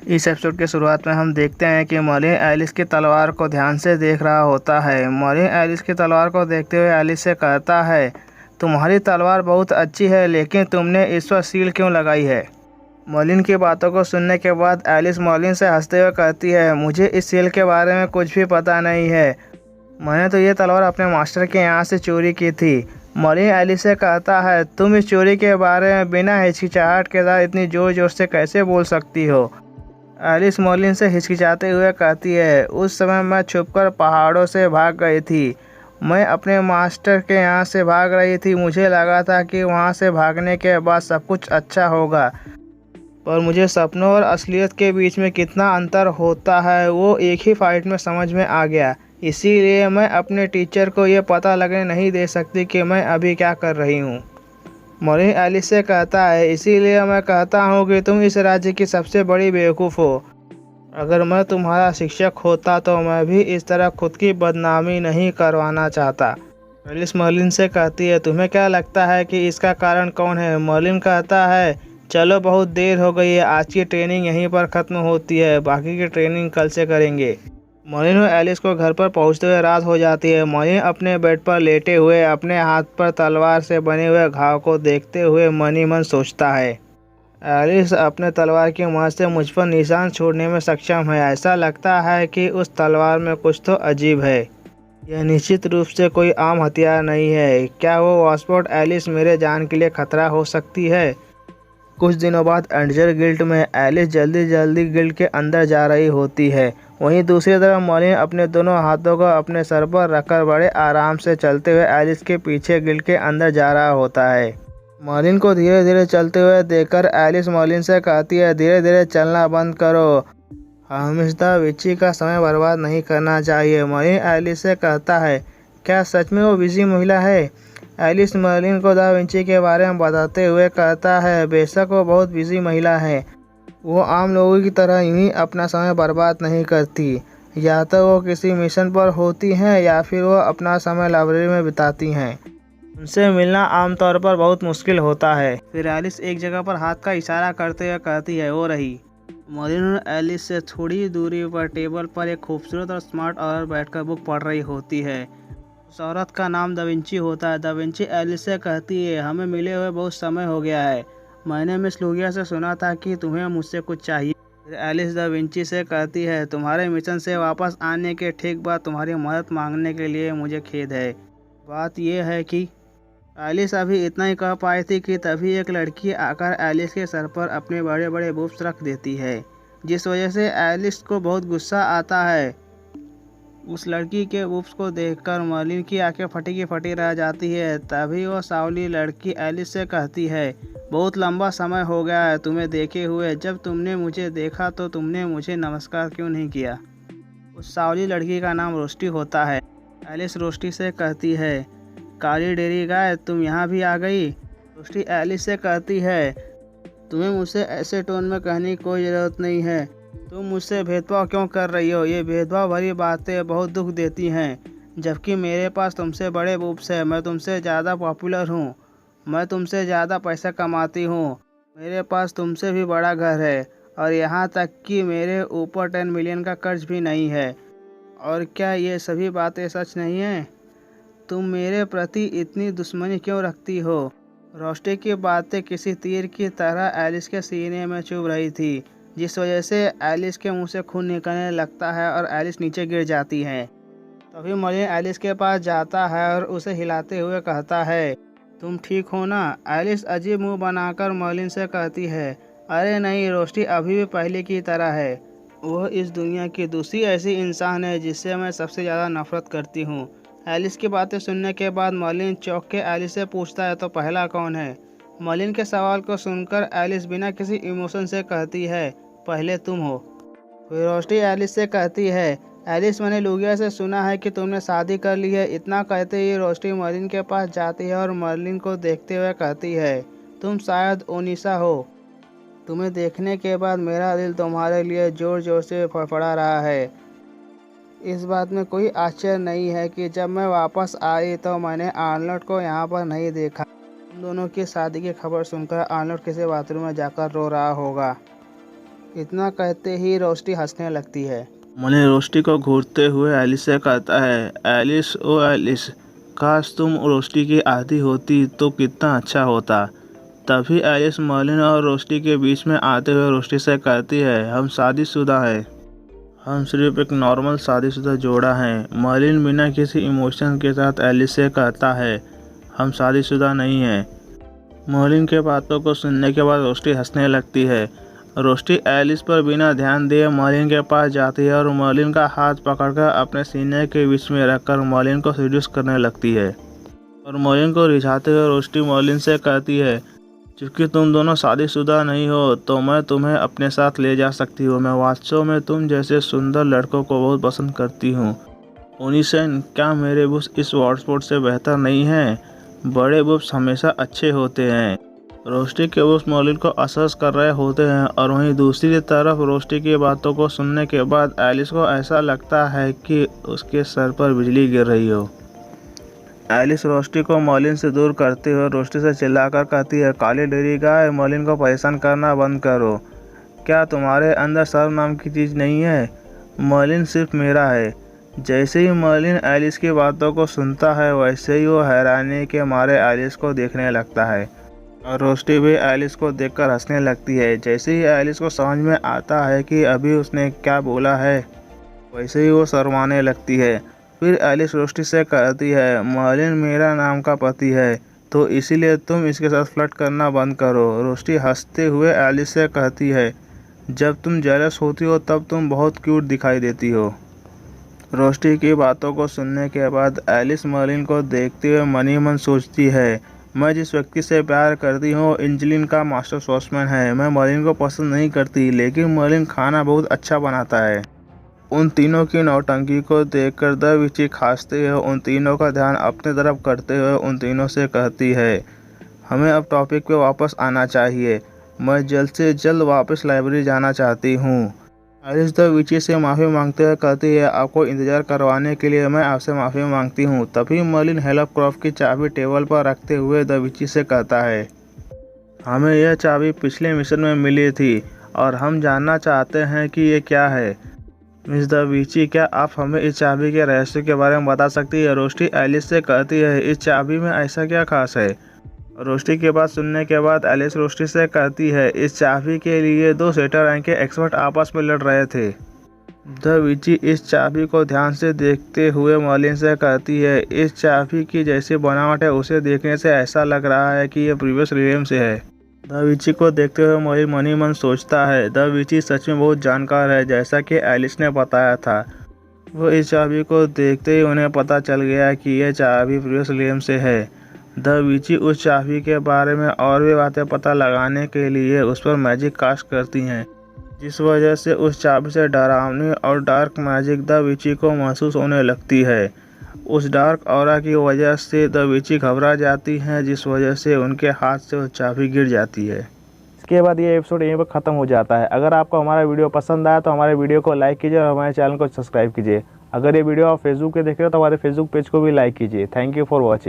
इस एपिसोड के शुरुआत में हम देखते हैं कि मर्लिन एलिस की तलवार को ध्यान से देख रहा होता है। मर्लिन एलिस की तलवार को देखते हुए एलिस से कहता है, तुम्हारी तलवार बहुत अच्छी है, लेकिन तुमने इस पर सील क्यों लगाई है? मर्लिन की बातों को सुनने के बाद एलिस मर्लिन से हंसते हुए कहती है, मुझे इस सील के बारे में कुछ भी पता नहीं है। मैंने तो ये तलवार अपने मास्टर के यहाँ से चोरी की थी। मर्लिन एलिस से कहता है, तुम इस चोरी के बारे में बिना हिचकिचाहट के साथ इतनी जोर जोर से कैसे बोल सकती हो? एलिस मर्लिन से हिचकिचाते हुए कहती है, उस समय मैं छुपकर पहाड़ों से भाग गई थी। मैं अपने मास्टर के यहाँ से भाग रही थी। मुझे लगा था कि वहाँ से भागने के बाद सब कुछ अच्छा होगा, पर मुझे सपनों और असलियत के बीच में कितना अंतर होता है वो एक ही फाइट में समझ में आ गया। इसीलिए मैं अपने टीचर को ये पता लगने नहीं दे सकती कि मैं अभी क्या कर रही हूँ। मर्लिन एलिस से कहता है, इसीलिए मैं कहता हूँ कि तुम इस राज्य की सबसे बड़ी बेवकूफ़ हो। अगर मैं तुम्हारा शिक्षक होता तो मैं भी इस तरह खुद की बदनामी नहीं करवाना चाहता। एलिस मर्लिन से कहती है, तुम्हें क्या लगता है कि इसका कारण कौन है? मर्लिन कहता है, चलो बहुत देर हो गई है, आज की ट्रेनिंग यहीं पर ख़त्म होती है, बाकी की ट्रेनिंग कल से करेंगे। मर्लिन और एलिस को घर पर पहुंचते हुए रात हो जाती है। मर्लिन अपने बेड पर लेटे हुए अपने हाथ पर तलवार से बने हुए घाव को देखते हुए मन ही मन सोचता है, एलिस अपने तलवार की मदद से मुझ पर निशान छोड़ने में सक्षम है। ऐसा लगता है कि उस तलवार में कुछ तो अजीब है। यह निश्चित रूप से कोई आम हथियार नहीं है। क्या वो वॉशपोर्ट एलिस मेरे जान के लिए खतरा हो सकती है? कुछ दिनों बाद एंडजर गिल्ड में एलिस जल्दी जल्दी गिल्ड के अंदर जा रही होती है। वहीं दूसरी तरफ मर्लिन अपने दोनों हाथों को अपने सर पर रखकर बड़े आराम से चलते हुए एलिस के पीछे गिल्ड के अंदर जा रहा होता है। मर्लिन को धीरे धीरे चलते हुए देखकर एलिस मर्लिन से कहती है, धीरे धीरे चलना बंद करो, हमें दा विंची का समय बर्बाद नहीं करना चाहिए। मर्लिन एलिस से कहता है, क्या सच में वो बिजी महिला है? एलिस मर्लिन को दा विंची के बारे में बताते हुए कहता है, बेशक वो बहुत बिजी महिला है। वो आम लोगों की तरह यूं ही अपना समय बर्बाद नहीं करती। या तो वो किसी मिशन पर होती हैं या फिर वो अपना समय लाइब्रेरी में बिताती हैं। उनसे मिलना आमतौर पर बहुत मुश्किल होता है। फिर एलिस एक जगह पर हाथ का इशारा करते हुए कहती है, वो रही। मर्लिन और एलिस से थोड़ी दूरी पर टेबल पर एक खूबसूरत और स्मार्ट औरत बैठकर बुक पढ़ रही होती है। उस औरत का नाम दा विंची होता है। दा विंची एलिस से कहती है, हमें मिले हुए बहुत समय हो गया है। मैंने मिस लुगिया से सुना था कि तुम्हें मुझसे कुछ चाहिए। फिर एलिस दा विंची से कहती है, तुम्हारे मिशन से वापस आने के ठीक बाद तुम्हारी मदद मांगने के लिए मुझे खेद है। बात यह है कि एलिस अभी इतना ही कह पाई थी कि तभी एक लड़की आकर एलिस के सर पर अपने बड़े बड़े बूब्स रख देती है, जिस वजह से एलिस को बहुत गुस्सा आता है। उस लड़की के बूब्स को देखकर मर्लिन की आंखें फटी की फटी रह जाती है। तभी वो सांवली लड़की एलिस से कहती है, बहुत लंबा समय हो गया है तुम्हें देखे हुए। जब तुमने मुझे देखा तो तुमने मुझे नमस्कार क्यों नहीं किया? उस सांवली लड़की का नाम रोस्टी होता है। एलिस रोस्टी से कहती है, काली डेरी गाय, तुम यहाँ भी आ गई? रोस्टी एलिस से कहती है, तुम्हें मुझसे ऐसे टोन में कहने की कोई ज़रूरत नहीं है। तुम मुझसे भेदभाव क्यों कर रही हो? ये भेदभाव भरी बातें बहुत दुख देती हैं। जबकि मेरे पास तुमसे बड़े बूब्स हैं, मैं तुमसे ज़्यादा पॉपुलर हूँ, मैं तुमसे ज़्यादा पैसा कमाती हूँ, मेरे पास तुमसे भी बड़ा घर है, और यहाँ तक कि मेरे ऊपर 10 मिलियन का कर्ज भी नहीं है। और क्या ये सभी बातें सच नहीं हैं? तुम मेरे प्रति इतनी दुश्मनी क्यों रखती हो? रोस्टी की बातें किसी तीर की तरह एलिस के सीने में चुभ रही थी, जिस वजह से एलिस के मुंह से खून निकलने लगता है और एलिस नीचे गिर जाती है। तभी मर्लिन एलिस के पास जाता है और उसे हिलाते हुए कहता है, तुम ठीक हो ना? एलिस अजीब मुंह बनाकर मर्लिन से कहती है, अरे नहीं, रोस्टी अभी भी पहले की तरह है। वह इस दुनिया की दूसरी ऐसी इंसान है जिससे मैं सबसे ज़्यादा नफरत करती हूँ। एलिस की बातें सुनने के बाद मर्लिन चौंक के एलिस से पूछता है, तो पहला कौन है? मर्लिन के सवाल को सुनकर एलिस बिना किसी इमोशन से कहती है, पहले तुम हो। फिर रोस्टी एलिस से कहती है, एलिस, मैंने लुगिया से सुना है कि तुमने शादी कर ली है। इतना कहते ही रोस्टी मर्लिन के पास जाती है और मर्लिन को देखते हुए कहती है, तुम शायद ओनिशा हो। तुम्हें देखने के बाद मेरा दिल तुम्हारे लिए ज़ोर ज़ोर से फड़फड़ा रहा है। इस बात में कोई आश्चर्य नहीं है कि जब मैं वापस आई तो मैंने आर्नल्ड को यहाँ पर नहीं देखा। उन दोनों की शादी की खबर सुनकर आर्नल्ड किसी बाथरूम में जाकर रो रहा होगा। इतना कहते ही रोस्टी हंसने लगती है। मॉलिन रोस्टी को घूरते हुए एलिस से कहता है, एलिस ओ एलिस, काश तुम रोस्टी की आधी होती तो कितना अच्छा होता। तभी एलिस मॉलिन और रोस्टी के बीच में आते हुए रोस्टी से कहती है, हम शादीशुदा हैं। हम सिर्फ एक नॉर्मल शादीशुदा जोड़ा हैं। मॉलिन बिना किसी इमोशन के साथ एलिस से कहता है, हम शादीशुदा नहीं हैं। मॉलिन के बातों को सुनने के बाद रोस्टी हंसने लगती है। रोस्टी एलिस पर बिना ध्यान दिए मॉलिन के पास जाती है और मॉलिन का हाथ पकड़कर अपने सीने के बीच में रखकर मॉलिन को सीड्यूस करने लगती है। और मॉलिन को रिझाते हुए रोस्टी मॉलिन से कहती है, क्योंकि तुम दोनों शादीशुदा नहीं हो तो मैं तुम्हें अपने साथ ले जा सकती हूँ। मैं वास्तव में तुम जैसे सुंदर लड़कों को बहुत पसंद करती हूँ। ओनिसन, क्या मेरे बुब्स इस वॉटस्पॉट से बेहतर नहीं हैं? बड़े बुब्स हमेशा अच्छे होते हैं। रोस्टी के बुब्स मॉलिन को असहज कर रहे होते हैं और वहीं दूसरी तरफ रोस्टी की बातों को सुनने के बाद एलिस को ऐसा लगता है कि उसके सर पर बिजली गिर रही हो। एलिस रोस्टी को मॉलिन से दूर करते हुए रोस्टी से चिल्लाकर कहती है, काली डेरी गाय, मॉलिन को परेशान करना बंद करो। क्या तुम्हारे अंदर शर्म नाम की चीज़ नहीं है? मॉलिन सिर्फ मेरा है। जैसे ही मॉलिन एलिस की बातों को सुनता है वैसे ही वो हैरानी के मारे एलिस को देखने लगता है और रोस्टी भी एलिस को देखकर हंसने लगती है। जैसे ही एलिस को समझ में आता है कि अभी उसने क्या बोला है वैसे ही वो शर्माने लगती है। फिर एलिस रोस्टी से कहती है, मॉलिन मेरा नाम का पति है तो इसीलिए तुम इसके साथ फ्लर्ट करना बंद करो। रोस्टी हंसते हुए एलिस से कहती है, जब तुम जेलस होती हो तब तुम बहुत क्यूट दिखाई देती हो। रोस्टी की बातों को सुनने के बाद एलिस मॉलिन को देखते हुए मन ही मन सोचती है, मैं जिस व्यक्ति से प्यार करती हूँ एंजेलिन का मास्टर शॉट्समैन है। मैं मॉलिन को पसंद नहीं करती लेकिन मॉलिन खाना बहुत अच्छा बनाता है। उन तीनों की नौटंकी को देखकर द विची खांसते हुए उन तीनों का ध्यान अपने तरफ करते हुए उन तीनों से कहती है, हमें अब टॉपिक पे वापस आना चाहिए। मैं जल्द से जल्द वापस लाइब्रेरी जाना चाहती हूँ। एलिस द विची से माफ़ी मांगते हुए कहती है, आपको इंतज़ार करवाने के लिए मैं आपसे माफ़ी मांगती हूँ। तभी मॉलिन हेलक्राफ्ट की चाबी टेबल पर रखते हुए द विची से कहता है, हमें यह चाबी पिछले मिशन में मिली थी और हम जानना चाहते हैं कि ये क्या है। मिस द विची, क्या आप हमें इस चाबी के रहस्य के बारे में बता सकती है? रोस्टी एलिस से कहती है, इस चाबी में ऐसा क्या खास है? रोस्टी की बात सुनने के बाद एलिस रोस्टी से कहती है, इस चाबी के लिए दो सेटर रैंक के एक्सपर्ट आपस में लड़ रहे थे। द विची इस चाबी को ध्यान से देखते हुए मॉलिन से कहती है, इस चाबी की जैसी बनावट है उसे देखने से ऐसा लग रहा है कि यह प्रीवियस रियम से है। द विची को देखते हुए मॉलिन मन ही मन सोचता है, द विची सच में बहुत जानकार है जैसा कि एलिस ने बताया था। वो इस चाबी को देखते ही उन्हें पता चल गया कि यह चाबी प्रीवियस रियम से है। द विची उस चाबी के बारे में और भी बातें पता लगाने के लिए उस पर मैजिक कास्ट करती हैं, जिस वजह से उस चाबी से डरावनी और डार्क मैजिक द विची को महसूस होने लगती है। उस डार्क ऑरा की वजह से द विची घबरा जाती हैं, जिस वजह से उनके हाथ से वो चाबी गिर जाती है। इसके बाद ये एपिसोड यहीं पर ख़त्म हो जाता है। अगर आपको हमारा वीडियो पसंद आया तो हमारे वीडियो को लाइक कीजिए और हमारे चैनल को सब्सक्राइब कीजिए। अगर ये वीडियो आप फेसबुक पे देख रहे हो तो हमारे फेसबुक पेज को भी लाइक कीजिए। Thank you for watching.